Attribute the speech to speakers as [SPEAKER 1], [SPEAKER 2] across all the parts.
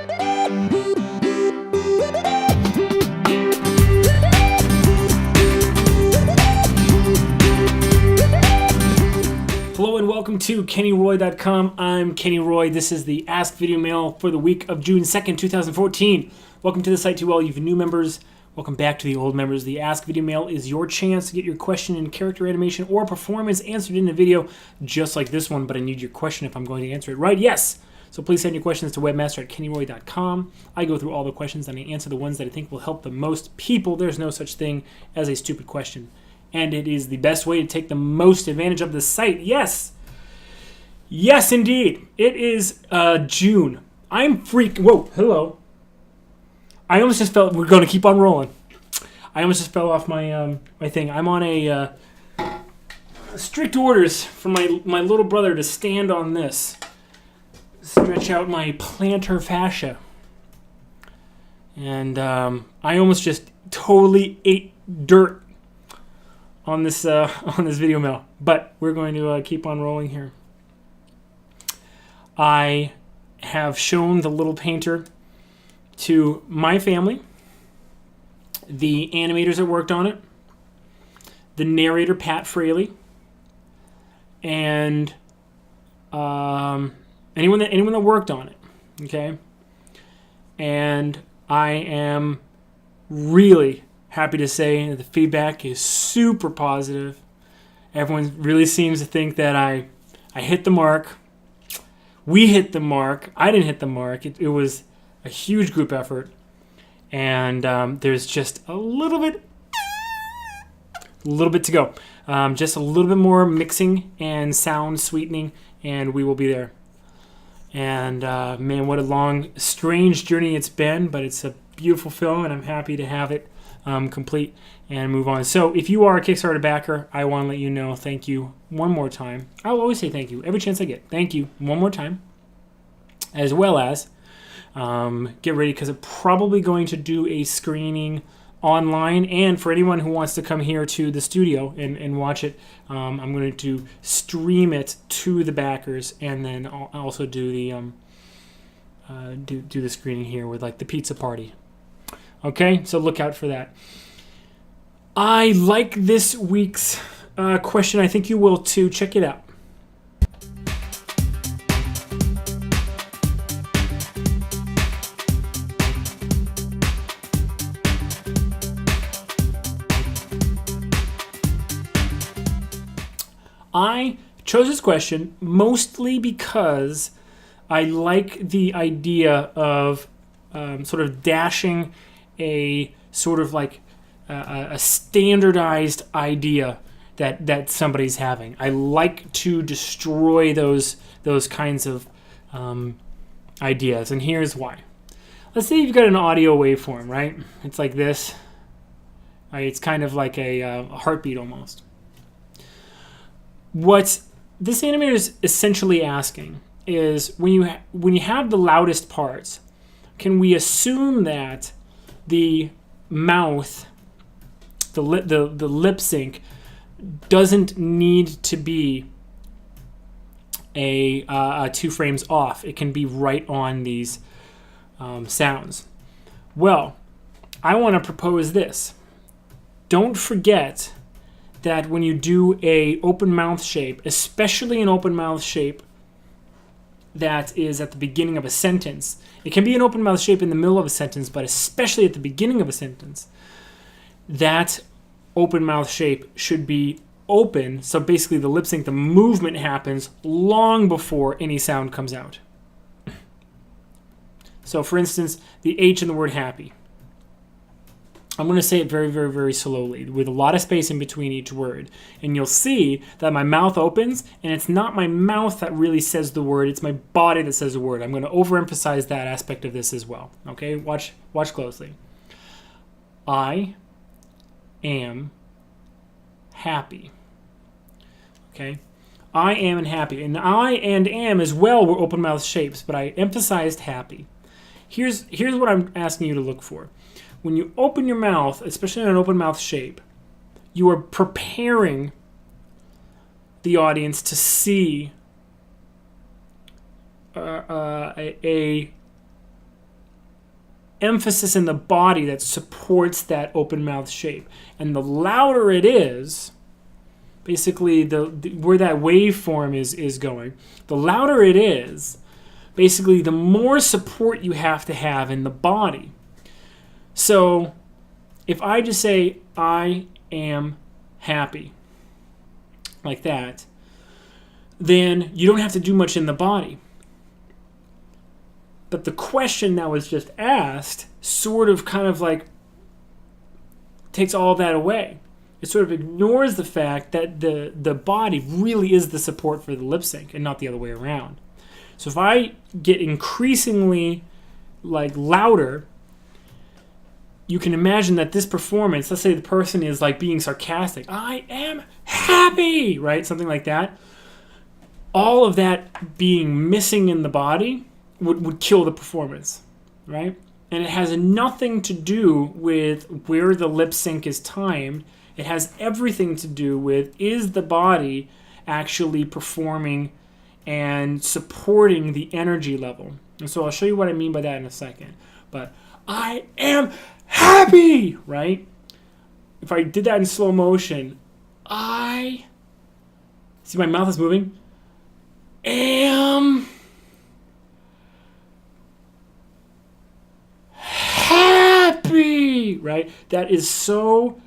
[SPEAKER 1] Hello and welcome to KennyRoy.com. I'm Kenny Roy. This is the Ask Video Mail for the week of June 2nd, 2014. Welcome to the site to all you new members. Welcome back to the old members. The Ask Video Mail is your chance to get your question in character animation or performance answered in a video just like this one, but I need your question if I'm going to answer it right. Yes! So please send your questions to webmaster@kennyroy.com. I go through all the questions and I answer the ones that I think will help the most people. There's no such thing as a stupid question. And it is the best way to take the most advantage of the site. Yes! Yes, indeed. It is June. I'm freaking... Whoa, hello. I almost just felt... We're going to keep on rolling. I almost just fell off my my thing. I'm on a strict orders from my little brother to stand on this. Stretch out my plantar fascia. And I almost just totally ate dirt on this video mail, but we're going to keep on rolling here. I have shown the little painter to my family, the animators that worked on it, the narrator Pat Fraley, and anyone that worked on it. Okay, and I am really happy to say that the feedback is super positive. Everyone really seems to think that I hit the mark. We hit the mark. I didn't hit the mark. It was a huge group effort. And there's just a little bit to go. Just a little bit more mixing and sound sweetening, and we will be there. And man, what a long, strange journey it's been, but it's a beautiful film, and I'm happy to have it complete and move on. So if you are a Kickstarter backer, I want to let you know thank you one more time. I'll always say thank you every chance I get. Thank you one more time, as well as get ready, because I'm probably going to do a screening online, and for anyone who wants to come here to the studio and watch it, I'm going to stream it to the backers, and then I'll also do the do the screening here with like the pizza party. Okay, so look out for that. I like this week's question. I think you will too. Check it out. I chose this question mostly because I like the idea of sort of dashing a sort of like a standardized idea that somebody's having. I like to destroy those kinds of ideas, and here's why. Let's say you've got an audio waveform, right? It's like this. It's kind of like a heartbeat almost. What this animator is essentially asking is, when you have the loudest parts, can we assume that the mouth, the lip sync, doesn't need to be a 2 frames off? It can be right on these sounds. Well, I want to propose this. Don't forget that when you do a open mouth shape, especially an open mouth shape that is at the beginning of a sentence. It can be an open mouth shape in the middle of a sentence, but especially at the beginning of a sentence, that open mouth shape should be open. So basically the lip sync, the movement happens long before any sound comes out. So for instance, the H in the word happy. I'm going to say it very, very, very slowly with a lot of space in between each word. And you'll see that my mouth opens, and it's not my mouth that really says the word, it's my body that says the word. I'm going to overemphasize that aspect of this as well. Okay, watch closely. I am happy. Okay, I am and happy. And I and am as well were open mouth shapes, but I emphasized happy. Here's what I'm asking you to look for. When you open your mouth, especially in an open mouth shape, you are preparing the audience to see a emphasis in the body that supports that open mouth shape. And the louder it is, basically where that waveform is going, the louder it is, basically the more support you have to have in the body. So if I just say, I am happy, like that, then you don't have to do much in the body. But the question that was just asked sort of kind of like takes all that away. It sort of ignores the fact that the body really is the support for the lip sync and not the other way around. So if I get increasingly like louder, you can imagine that this performance, let's say the person is like being sarcastic, I am happy, right? Something like that. All of that being missing in the body would kill the performance, right? And it has nothing to do with where the lip sync is timed. It has everything to do with, is the body actually performing and supporting the energy level? And so I'll show you what I mean by that in a second. But I am happy, right? If I did that in slow motion, I, see my mouth is moving, am happy, right? That is so,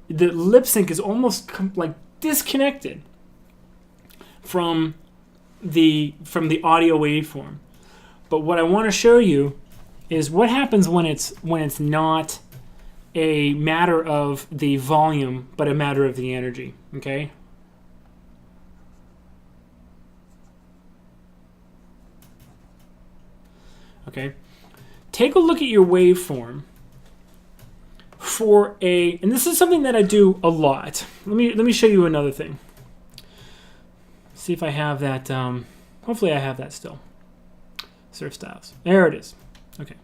[SPEAKER 1] the lip sync is almost like disconnected from the audio waveform. But what I want to show you is what happens when it's not a matter of the volume, but a matter of the energy, okay? Okay. Take a look at your waveform for a, and this is something that I do a lot. Let me show you another thing. See if I have that. Hopefully I have that still. Surf styles. There it is. Okay.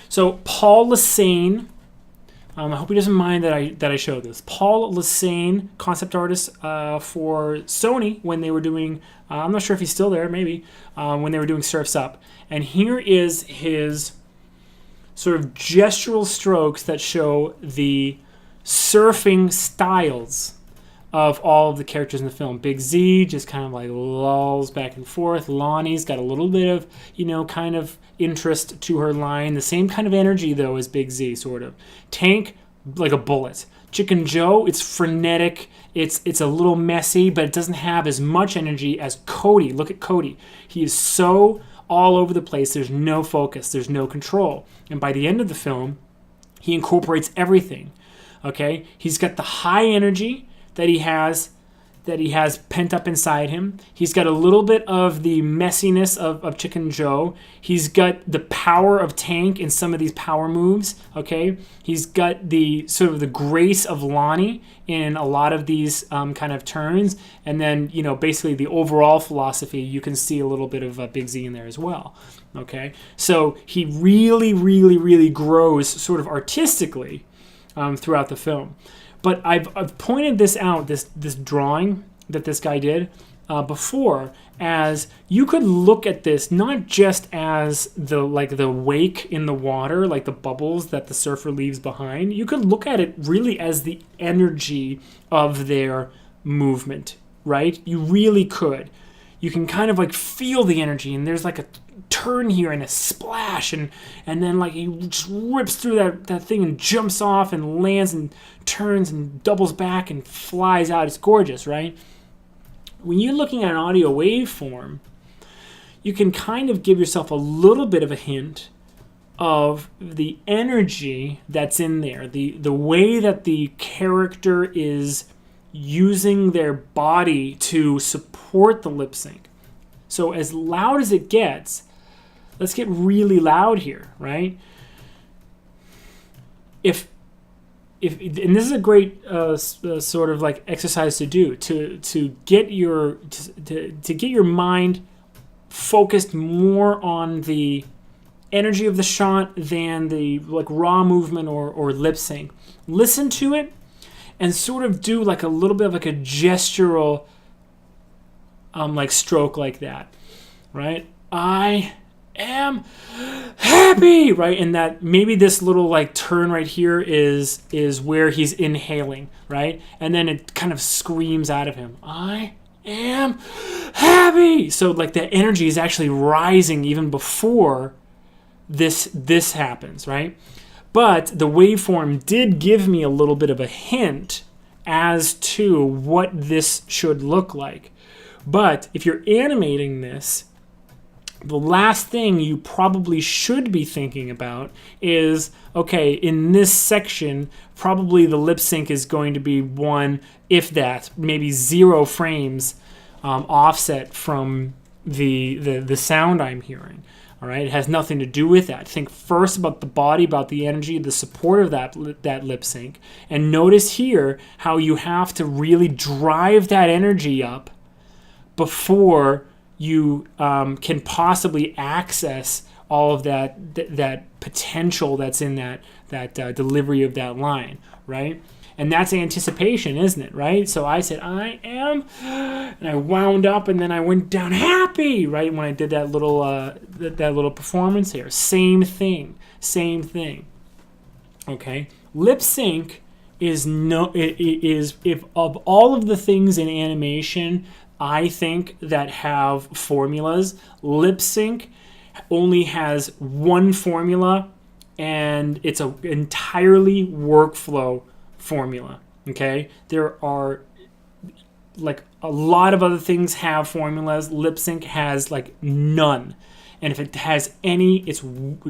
[SPEAKER 1] So Paul Lissane. I hope he doesn't mind that I show this. Paul Lissane, concept artist for Sony when they were doing. I'm not sure if he's still there. Maybe when they were doing Surf's Up. And here is his sort of gestural strokes that show the surfing styles of all of the characters in the film. Big Z just kind of like lulls back and forth. Lonnie's got a little bit of, kind of interest to her line. The same kind of energy, though, as Big Z, sort of. Tank, like a bullet. Chicken Joe, it's frenetic. It's a little messy, but it doesn't have as much energy as Cody. Look at Cody. He is so all over the place. There's no focus. There's no control. And by the end of the film, he incorporates everything. Okay? He's got the high energy that he has pent up inside him. He's got a little bit of the messiness of Chicken Joe. He's got the power of Tank in some of these power moves, okay? He's got the sort of the grace of Lonnie in a lot of these kind of turns. And then, basically the overall philosophy, you can see a little bit of Big Z in there as well, okay? So he really, really, really grows sort of artistically throughout the film. But I've pointed this out, this drawing that this guy did before, as you could look at this not just as the wake in the water, like the bubbles that the surfer leaves behind. You could look at it really as the energy of their movement, right? You really could. You can kind of like feel the energy, and there's like a turn here and a splash, and then like he just rips through that thing and jumps off and lands and turns and doubles back and flies out. It's gorgeous, right? When you're looking at an audio waveform, you can kind of give yourself a little bit of a hint of the energy that's in there, the way that the character is using their body to support the lip sync. So as loud as it gets, let's get really loud here, right? If and this is a great sort of like exercise to do to get your mind focused more on the energy of the shot than the like raw movement or lip sync. Listen to it and sort of do like a little bit of like a gestural like stroke like that, right? I am happy, right? And that maybe this little like turn right here is where he's inhaling, right? And then it kind of screams out of him, I am happy. So like the energy is actually rising even before this happens, right? But the waveform did give me a little bit of a hint as to what this should look like. But if you're animating this, the last thing you probably should be thinking about is, okay, in this section, probably the lip sync is going to be one, if that, maybe 0 frames offset from the sound I'm hearing. All right, it has nothing to do with that. Think first about the body, about the energy, the support of that lip sync, and notice here how you have to really drive that energy up before you can possibly access all of that potential that's in that delivery of that line, right? And that's anticipation, isn't it, right? So I said, I am, and I wound up, and then I went down happy, right? When I did that little performance here. Same thing. Okay? Lip sync is if of all of the things in animation, I think that have formulas, lip sync only has one formula, and it's an entirely workflow formula. Okay, there are like a lot of other things have formulas. Lip sync has like none, and if it has any, it's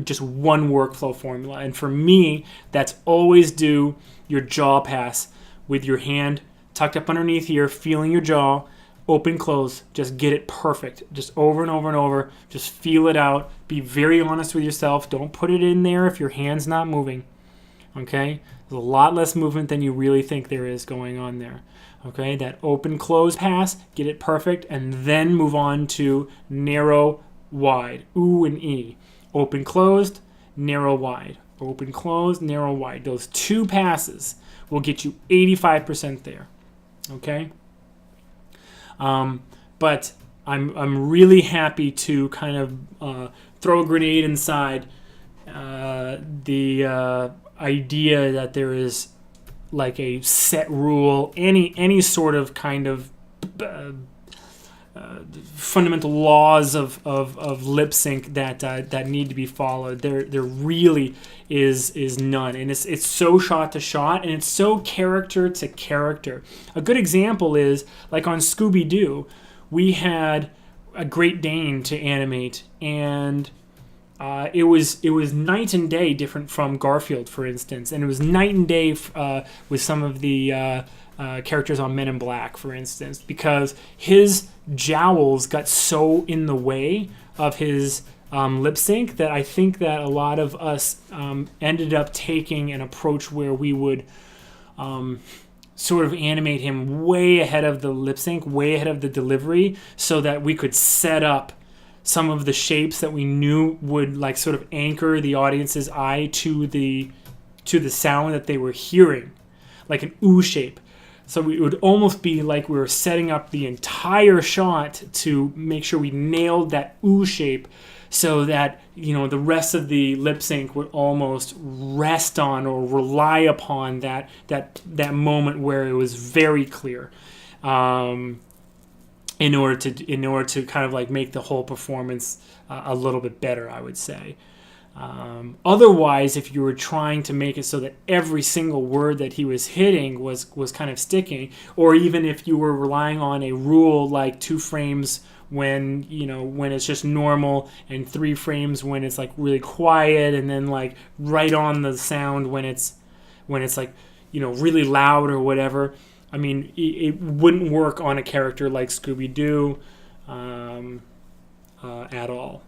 [SPEAKER 1] just one workflow formula. And for me, that's always do your jaw pass with your hand tucked up underneath here, feeling your jaw, open, close, just get it perfect, just over and over and over, just feel it out, be very honest with yourself, don't put it in there if your hand's not moving. Okay, there's a lot less movement than you really think there is going on there. Okay, that open close pass, get it perfect, and then move on to narrow wide, ooh and e. Open closed, narrow wide, open closed, narrow wide. Those 2 passes will get you 85% there. Okay, but I'm really happy to kind of throw a grenade inside the idea that there is like a set rule, any sort of kind of fundamental laws of lip sync that need to be followed. There really is none, and it's so shot to shot, and it's so character to character. A good example is like on Scooby-Doo, we had a Great Dane to animate, and it was night and day different from Garfield, for instance, and it was night and day with some of the characters on Men in Black, for instance, because his jowls got so in the way of his lip sync that I think that a lot of us ended up taking an approach where we would sort of animate him way ahead of the lip sync, way ahead of the delivery, so that we could set up some of the shapes that we knew would like sort of anchor the audience's eye to the sound that they were hearing, like an ooh shape. So it would almost be like we were setting up the entire shot to make sure we nailed that ooh shape, so that the rest of the lip sync would almost rest on or rely upon that moment where it was very clear. In order to kind of like make the whole performance a little bit better, I would say. Otherwise, if you were trying to make it so that every single word that he was hitting was kind of sticking, or even if you were relying on a rule like 2 frames when it's just normal, and 3 frames when it's like really quiet, and then like right on the sound when it's like really loud or whatever. I mean, it wouldn't work on a character like Scooby-Doo at all.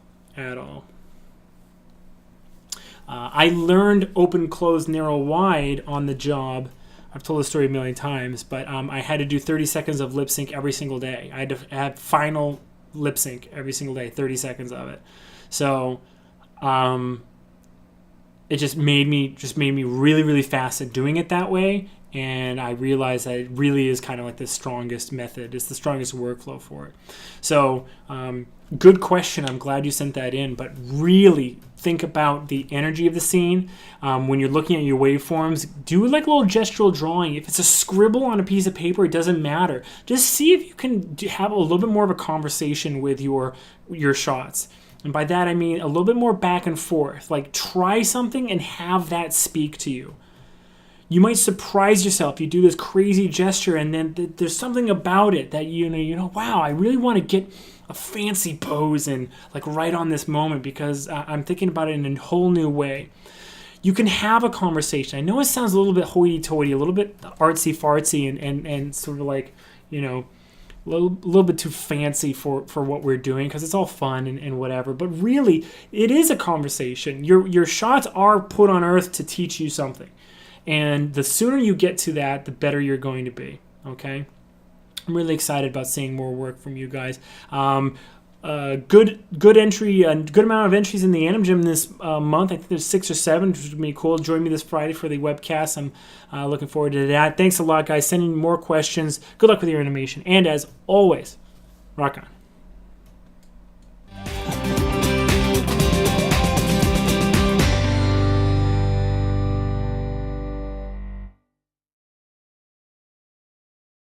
[SPEAKER 1] I learned open, close, narrow, wide on the job. I've told this story a million times, but I had to do 30 seconds of lip sync every single day. I had to have final lip sync every single day, 30 seconds of it. So it just made me really, really fast at doing it that way. And I realized that it really is kind of like the strongest method. It's the strongest workflow for it. So good question. I'm glad you sent that in. But really think about the energy of the scene. When you're looking at your waveforms, do like a little gestural drawing. If it's a scribble on a piece of paper, it doesn't matter. Just see if you can have a little bit more of a conversation with your shots. And by that, I mean a little bit more back and forth. Like try something and have that speak to you. You might surprise yourself. You do this crazy gesture, and then there's something about it that you know, wow, I really want to get a fancy pose and like right on this moment because I'm thinking about it in a whole new way. You can have a conversation. I know it sounds a little bit hoity-toity, a little bit artsy-fartsy, and sort of like, you know, a little bit too fancy for what we're doing because it's all fun and whatever. But really, it is a conversation. Your shots are put on earth to teach you something. And the sooner you get to that, the better you're going to be, okay? I'm really excited about seeing more work from you guys. Good entry, a good amount of entries in the Anim Gym this month. I think there's 6 or 7, which would be cool. Join me this Friday for the webcast. I'm looking forward to that. Thanks a lot, guys. Send in more questions. Good luck with your animation. And as always, rock on.